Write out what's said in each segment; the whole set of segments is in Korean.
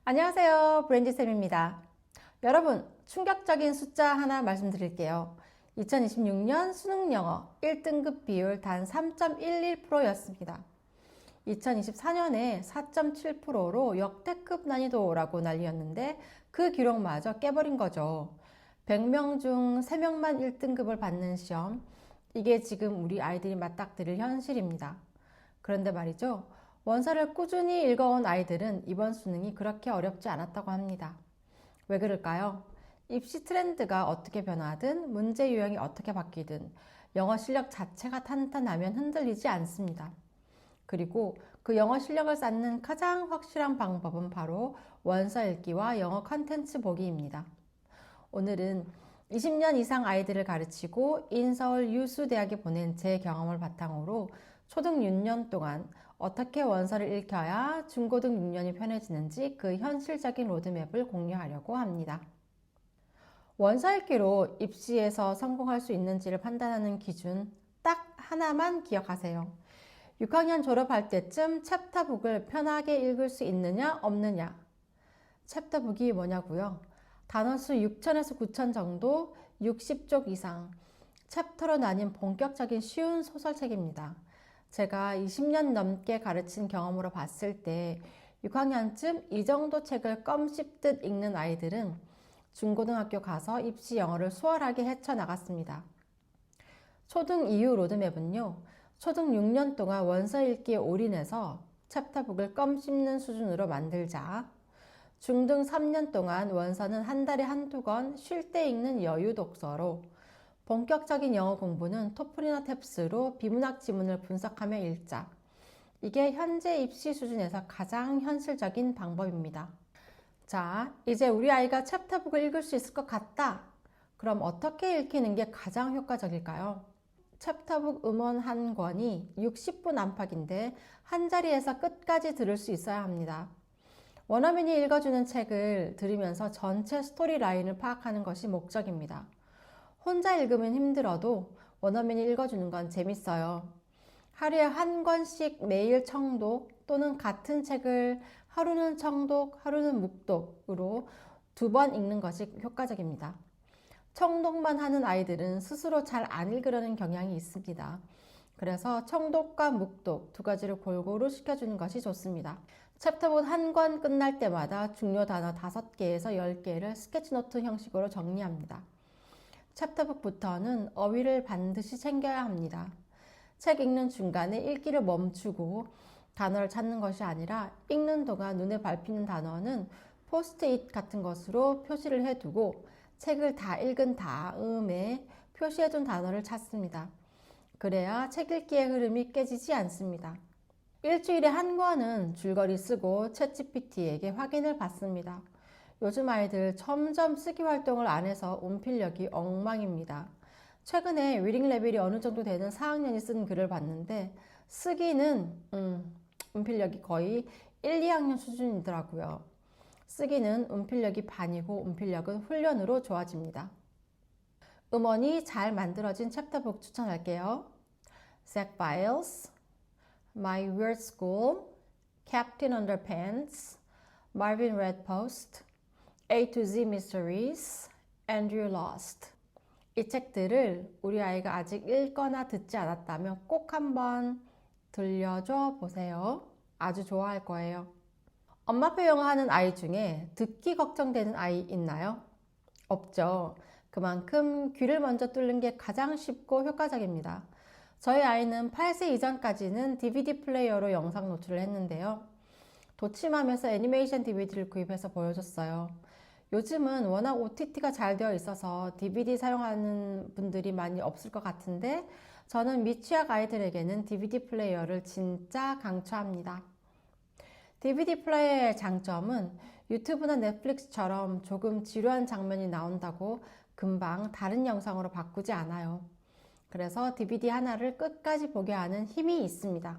안녕하세요. 브랜디쌤입니다. 여러분, 충격적인 숫자 하나 말씀드릴게요. 2026년 수능영어 1등급 비율 단 3.11%였습니다. 2024년에 4.7%로 역대급 난이도라고 난리였는데 그 기록마저 깨버린 거죠. 100명 중 3명만 1등급을 받는 시험, 이게 지금 우리 아이들이 맞닥뜨릴 현실입니다. 그런데 말이죠. 원서를 꾸준히 읽어온 아이들은 이번 수능이 그렇게 어렵지 않았다고 합니다. 왜 그럴까요? 입시 트렌드가 어떻게 변화하든 문제 유형이 어떻게 바뀌든 영어 실력 자체가 탄탄하면 흔들리지 않습니다. 그리고 그 영어 실력을 쌓는 가장 확실한 방법은 바로 원서 읽기와 영어 컨텐츠 보기입니다. 오늘은 20년 이상 아이들을 가르치고 인서울 유수대학에 보낸 제 경험을 바탕으로 초등 6년 동안 어떻게 원서를 읽혀야 중고등 6년이 편해지는지 그 현실적인 로드맵을 공유하려고 합니다. 원서 읽기로 입시에서 성공할 수 있는지를 판단하는 기준 딱 하나만 기억하세요. 6학년 졸업할 때쯤 챕터북을 편하게 읽을 수 있느냐 없느냐. 챕터북이 뭐냐고요? 단어수 6천에서 9천 정도, 60쪽 이상, 챕터로 나뉜 본격적인 쉬운 소설책입니다. 제가 20년 넘게 가르친 경험으로 봤을 때 6학년쯤 이 정도 책을 껌 씹듯 읽는 아이들은 중고등학교 가서 입시 영어를 수월하게 헤쳐나갔습니다. 초등 이후 로드맵은요. 초등 6년 동안 원서 읽기에 올인해서 챕터북을 껌 씹는 수준으로 만들자. 중등 3년 동안 원서는 한 달에 한두 권 쉴 때 읽는 여유 독서로, 본격적인 영어 공부는 토플이나 탭스로 비문학 지문을 분석하며 읽자. 이게 현재 입시 수준에서 가장 현실적인 방법입니다. 자, 이제 우리 아이가 챕터북을 읽을 수 있을 것 같다. 그럼 어떻게 읽히는 게 가장 효과적일까요? 챕터북 음원 한 권이 60분 안팎인데 한 자리에서 끝까지 들을 수 있어야 합니다. 원어민이 읽어주는 책을 들으면서 전체 스토리 라인을 파악하는 것이 목적입니다. 혼자 읽으면 힘들어도 원어민이 읽어주는 건 재밌어요. 하루에 한 권씩 매일 청독 또는 같은 책을 하루는 청독, 하루는 묵독으로 2번 읽는 것이 효과적입니다. 청독만 하는 아이들은 스스로 잘 안 읽으려는 경향이 있습니다. 그래서 청독과 묵독 두 가지를 골고루 시켜주는 것이 좋습니다. 챕터북 한 권 끝날 때마다 중요 단어 5개에서 10개를 스케치노트 형식으로 정리합니다. 챕터북부터는 어휘를 반드시 챙겨야 합니다. 책 읽는 중간에 읽기를 멈추고 단어를 찾는 것이 아니라 읽는 동안 눈에 밟히는 단어는 포스트잇 같은 것으로 표시를 해두고 책을 다 읽은 다음에 표시해둔 단어를 찾습니다. 그래야 책 읽기의 흐름이 깨지지 않습니다. 일주일에 한 권은 줄거리 쓰고 챗GPT에게 확인을 받습니다. 요즘 아이들 점점 쓰기 활동을 안 해서 운필력이 엉망입니다. 최근에 리딩 레벨이 어느 정도 되는 4학년이 쓴 글을 봤는데 쓰기는 운필력이 거의 1, 2학년 수준이더라고요. 쓰기는 운필력이 반이고 운필력은 훈련으로 좋아집니다. 음원이 잘 만들어진 챕터북 추천할게요. Zach Biles, My Weird School, Captain Underpants, Marvin Redpost, A to Z Mysteries, Andrew Lost. 이 책들을 우리 아이가 아직 읽거나 듣지 않았다면 꼭 한번 들려줘 보세요. 아주 좋아할 거예요. 엄마표 영어 하는 아이 중에 듣기 걱정되는 아이 있나요? 없죠. 그만큼 귀를 먼저 뚫는 게 가장 쉽고 효과적입니다. 저희 아이는 8세 이전까지는 DVD 플레이어로 영상 노출을 했는데요. 도침하면서 애니메이션 DVD를 구입해서 보여줬어요. 요즘은 워낙 OTT가 잘 되어 있어서 DVD 사용하는 분들이 많이 없을 것 같은데 저는 미취학 아이들에게는 DVD 플레이어를 진짜 강추합니다. DVD 플레이어의 장점은 유튜브나 넷플릭스처럼 조금 지루한 장면이 나온다고 금방 다른 영상으로 바꾸지 않아요. 그래서 DVD 하나를 끝까지 보게 하는 힘이 있습니다.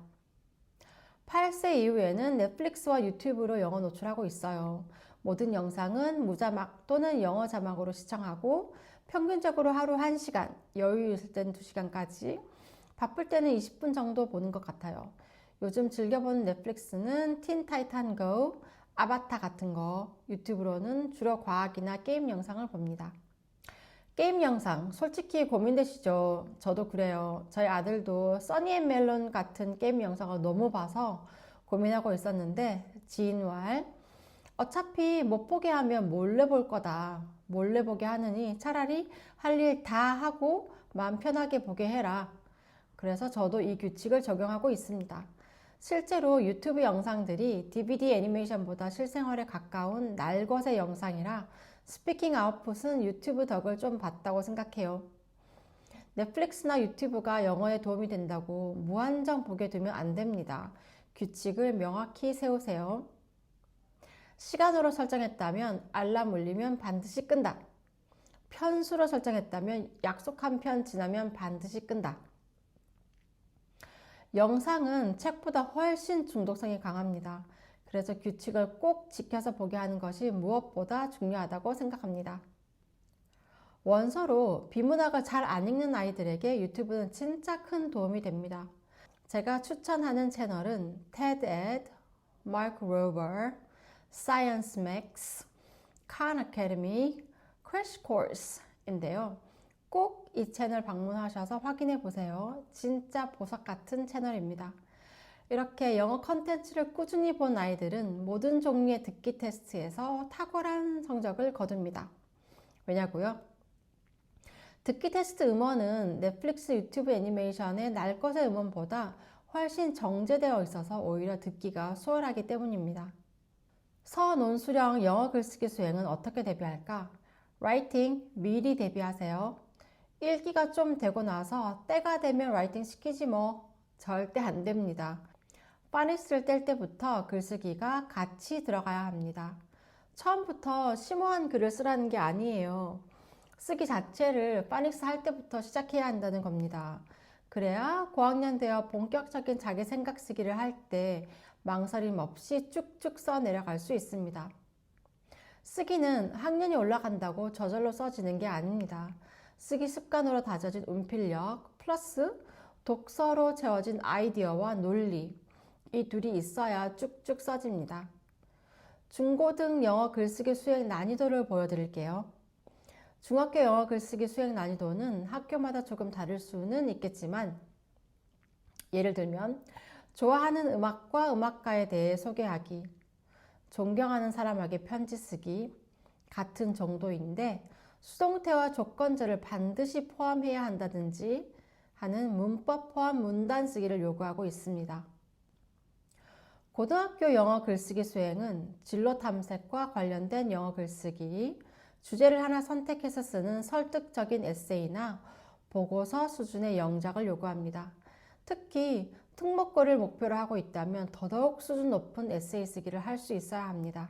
8세 이후에는 넷플릭스와 유튜브로 영어 노출하고 있어요. 모든 영상은 무자막 또는 영어 자막으로 시청하고 평균적으로 하루 1시간, 여유 있을 땐 2시간까지, 바쁠 때는 20분 정도 보는 것 같아요. 요즘 즐겨보는 넷플릭스는 틴 타이탄 고, 아바타 같은 거, 유튜브로는 주로 과학이나 게임 영상을 봅니다. 게임 영상, 솔직히 고민되시죠? 저도 그래요. 저희 아들도 써니앤멜론 같은 게임 영상을 너무 봐서 고민하고 있었는데 지인 말, 어차피 못 보게 하면 몰래 볼 거다. 몰래 보게 하느니 차라리 할 일 다 하고 마음 편하게 보게 해라. 그래서 저도 이 규칙을 적용하고 있습니다. 실제로 유튜브 영상들이 DVD 애니메이션보다 실생활에 가까운 날것의 영상이라 스피킹 아웃풋은 유튜브 덕을 좀 봤다고 생각해요. 넷플릭스나 유튜브가 영어에 도움이 된다고 무한정 보게 두면 안 됩니다. 규칙을 명확히 세우세요. 시간으로 설정했다면 알람 울리면 반드시 끈다. 편수로 설정했다면 약속한 편 지나면 반드시 끈다. 영상은 책보다 훨씬 중독성이 강합니다. 그래서 규칙을 꼭 지켜서 보게 하는 것이 무엇보다 중요하다고 생각합니다. 원서로 비문학을 잘 안 읽는 아이들에게 유튜브는 진짜 큰 도움이 됩니다. 제가 추천하는 채널은 TED Ed, Mark Rober, Science Max, Khan Academy, Crash Course인데요. 꼭 이 채널 방문하셔서 확인해 보세요. 진짜 보석 같은 채널입니다. 이렇게 영어 컨텐츠를 꾸준히 본 아이들은 모든 종류의 듣기 테스트에서 탁월한 성적을 거둡니다. 왜냐고요? 듣기 테스트 음원은 넷플릭스 유튜브 애니메이션의 날 것의 음원보다 훨씬 정제되어 있어서 오히려 듣기가 수월하기 때문입니다. 서논수령 영어 글쓰기 수행은 어떻게 대비할까? 라이팅 미리 대비하세요. 읽기가 좀 되고 나서 때가 되면 라이팅 시키지 뭐. 절대 안 됩니다. 파닉스를 뗄 때부터 글쓰기가 같이 들어가야 합니다. 처음부터 심오한 글을 쓰라는 게 아니에요. 쓰기 자체를 파닉스 할 때부터 시작해야 한다는 겁니다. 그래야 고학년 되어 본격적인 자기 생각 쓰기를 할 때 망설임 없이 쭉쭉 써 내려갈 수 있습니다. 쓰기는 학년이 올라간다고 저절로 써지는 게 아닙니다. 쓰기 습관으로 다져진 운필력 플러스 독서로 채워진 아이디어와 논리, 이 둘이 있어야 쭉쭉 써집니다. 중고등 영어 글쓰기 수행 난이도를 보여드릴게요. 중학교 영어 글쓰기 수행 난이도는 학교마다 조금 다를 수는 있겠지만 예를 들면 좋아하는 음악과 음악가에 대해 소개하기, 존경하는 사람에게 편지 쓰기 같은 정도인데 수동태와 조건절을 반드시 포함해야 한다든지 하는 문법 포함 문단 쓰기를 요구하고 있습니다. 고등학교 영어 글쓰기 수행은 진로 탐색과 관련된 영어 글쓰기, 주제를 하나 선택해서 쓰는 설득적인 에세이나 보고서 수준의 영작을 요구합니다. 특히 특목고를 목표로 하고 있다면 더더욱 수준 높은 에세이 쓰기를 할 수 있어야 합니다.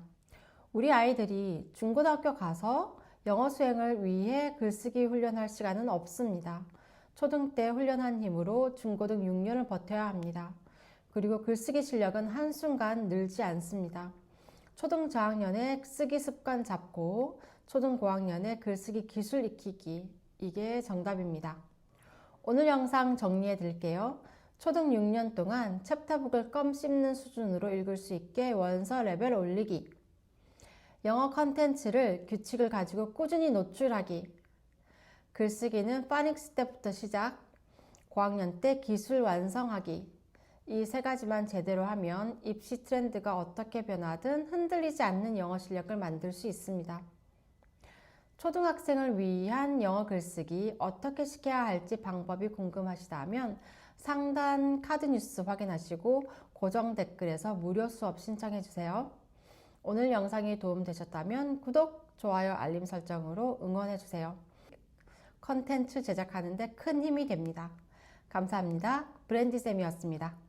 우리 아이들이 중고등학교 가서 영어 수행을 위해 글쓰기 훈련할 시간은 없습니다. 초등 때 훈련한 힘으로 중고등 6년을 버텨야 합니다. 그리고 글쓰기 실력은 한순간 늘지 않습니다. 초등 저학년에 쓰기 습관 잡고 초등 고학년에 글쓰기 기술 익히기, 이게 정답입니다. 오늘 영상 정리해 드릴게요. 초등 6년 동안 챕터북을 껌 씹는 수준으로 읽을 수 있게 원서 레벨 올리기, 영어 컨텐츠를 규칙을 가지고 꾸준히 노출하기, 글쓰기는 파닉스 때부터 시작, 고학년 때 기술 완성하기, 이 세 가지만 제대로 하면 입시 트렌드가 어떻게 변하든 흔들리지 않는 영어 실력을 만들 수 있습니다. 초등학생을 위한 영어 글쓰기 어떻게 시켜야 할지 방법이 궁금하시다면 상단 카드 뉴스 확인하시고 고정 댓글에서 무료 수업 신청해 주세요. 오늘 영상이 도움되셨다면 구독, 좋아요, 알림 설정으로 응원해 주세요. 컨텐츠 제작하는 데 큰 힘이 됩니다. 감사합니다. 브랜디쌤이었습니다.